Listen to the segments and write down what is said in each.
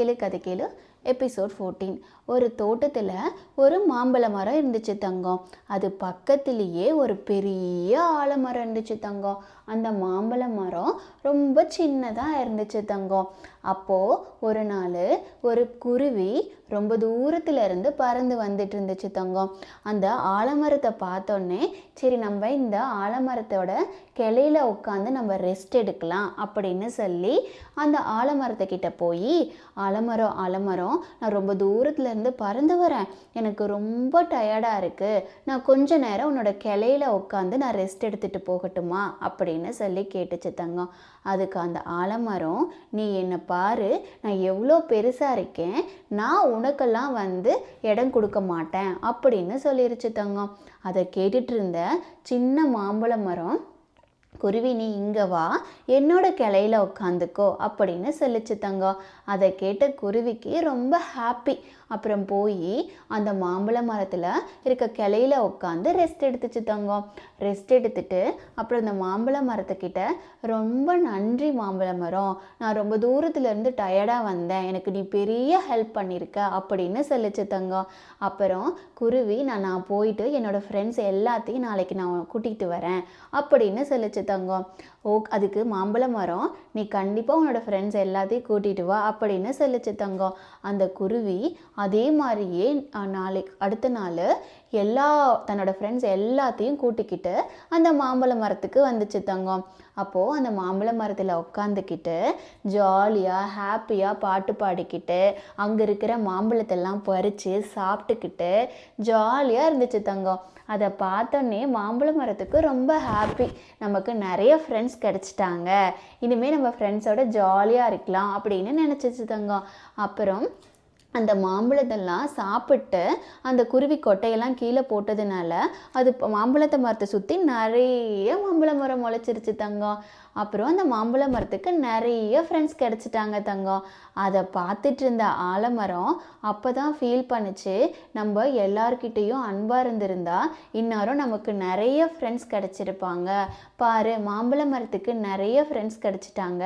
கேளு கதை கேளு எபிசோட் 14. ஒரு தோட்டத்தில் ஒரு மாம்பழ மரம் இருந்துச்சு தங்கம். அது பக்கத்துலேயே ஒரு பெரிய ஆலமரம் இருந்துச்சு தங்கம். அந்த மாம்பழ மரம் ரொம்ப சின்னதாக இருந்துச்சு தங்கம். அப்போது ஒரு நாள் ஒரு குருவி ரொம்ப தூரத்துல இருந்து பறந்து வந்துட்டு இருந்துச்சு தங்கம். அந்த ஆலமரத்தை பார்த்தோன்னே, சரி நம்ம இந்த ஆலமரத்தோட கிளையில உட்காந்து நம்ம ரெஸ்ட் எடுக்கலாம் அப்படின்னு சொல்லி அந்த ஆலமரத்தை கிட்ட போய், ஆலமரம் நான் ரொம்ப தூரத்துல இருந்து பறந்து வரேன், எனக்கு ரொம்ப டயர்டாக இருக்குது, நான் கொஞ்ச நேரம் உன்னோட கிளையில உட்காந்து நான் ரெஸ்ட் எடுத்துகிட்டு போகட்டுமா அப்படின்னு சொல்லி கேட்டுச்சு தங்கம். அதுக்கு அந்த ஆலமரம், நீ என்னை பாரு, நான் எவ்வளோ பெருசாக இருக்கேன், நான் உனக்கெல்லாம் இடம் கொடுக்க மாட்டேன் அப்படின்னு சொல்லிருச்சு தங்கம். அதை கேட்டுட்டு இருந்த சின்ன மாம்பழ மரம், குருவி நீ இங்கே வா, என்னோட கிளையில உட்காந்துக்கோ அப்படின்னு சொல்லிச்சு தங்கம். அதை கேட்ட குருவிக்கு ரொம்ப ஹாப்பி. அப்புறம் போய் அந்த மாம்பழ மரத்தில் இருக்க கிளையில உட்காந்து ரெஸ்ட் எடுத்துச்சு தங்கம். ரெஸ்ட் எடுத்துட்டு அப்புறம் அந்த மாம்பழ மரத்துக்கிட்ட, ரொம்ப நன்றி மாம்பழ மரம், நான் ரொம்ப தூரத்துலேருந்து டயர்டாக வந்தேன், எனக்கு நீ பெரிய ஹெல்ப் பண்ணியிருக்க அப்படின்னு சொல்லிச்சு தங்கம். அப்புறம் குருவி, நான் போயிட்டு என்னோடய ஃப்ரெண்ட்ஸ் எல்லாத்தையும் நாளைக்கு நான் கூட்டிகிட்டு வரேன் அப்படின்னு சொல்லிச்சு தங்கம். அதுக்கு மாம்பழ மரம், நீ கண்டிப்பாக உன்னோட ஃப்ரெண்ட்ஸ் எல்லாத்தையும் கூட்டிகிட்டு வா அப்படின்னு சொல்லிச்சு தங்கம். அந்த குருவி அதே மாதிரியே அடுத்த நாள் தன்னோட ஃப்ரெண்ட்ஸ் எல்லாத்தையும் கூட்டிக்கிட்டு அந்த மாம்பழ மரத்துக்கு வந்துச்சு தங்கம். அப்போது அந்த மாம்பழ மரத்தில் உட்காந்துக்கிட்டு ஜாலியாக ஹாப்பியாக பாட்டு பாடிக்கிட்டு அங்கே இருக்கிற மாம்பழத்தெல்லாம் பறித்து சாப்பிட்டுக்கிட்டு ஜாலியாக இருந்துச்சு தங்கம். அதை பார்த்தோன்னே மாம்பழ மரத்துக்கு ரொம்ப ஹாப்பி, நமக்கு நிறைய ஃப்ரெண்ட்ஸ் கிடச்சிட்டாங்க, இனிமேல் நம்ம ஃப்ரெண்ட்ஸோட ஜாலியாக இருக்கலாம் அப்படின்னு நினச்சிச்சு தங்கம். அப்புறம் அந்த மாம்பழத்தெல்லாம் சாப்பிட்டு அந்த குருவி கொட்டையெல்லாம் கீழே போட்டதுனால அது மாம்பழத்தை மரத்தை சுற்றி நிறைய மாம்பழ மரம் முளைச்சிருச்சு தங்கம். அப்புறம் அந்த மாம்பழ மரத்துக்கு நிறைய ஃப்ரெண்ட்ஸ் கிடச்சிட்டாங்க தங்கம். அதை பார்த்துட்டு இருந்த ஆலமரம் அப்போ தான் ஃபீல் பண்ணிச்சு, நம்ம எல்லார்கிட்டேயும் அன்பாக இருந்திருந்தா இந்நேரம் நமக்கு நிறைய ஃப்ரெண்ட்ஸ் கிடச்சிருப்பாங்க. பாரு, மாம்பழ மரத்துக்கு நிறைய ஃப்ரெண்ட்ஸ் கிடச்சிட்டாங்க,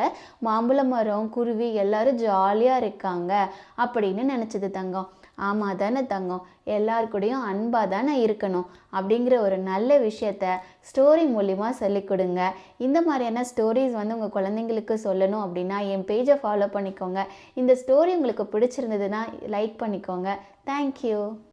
மாம்பழ மரம் குருவி எல்லாரும் ஜாலியாக இருக்காங்க அப்படின்னு நினச்சிது தங்கம். ஆமாம் தானே தங்கம், எல்லாருக்கூடையும் அன்பாக தானே இருக்கணும் அப்படிங்கிற ஒரு நல்ல விஷயத்த ஸ்டோரி மூலிமா சொல்லிக் கொடுங்க. இந்த மாதிரியான ஸ்டோரிஸ் உங்கள் குழந்தைங்களுக்கு சொல்லணும் அப்படின்னா என் பேஜை ஃபாலோ பண்ணிக்கோங்க. இந்த ஸ்டோரி உங்களுக்கு பிடிச்சிருந்ததுன்னா லைக் பண்ணிக்கோங்க. தேங்க்யூ.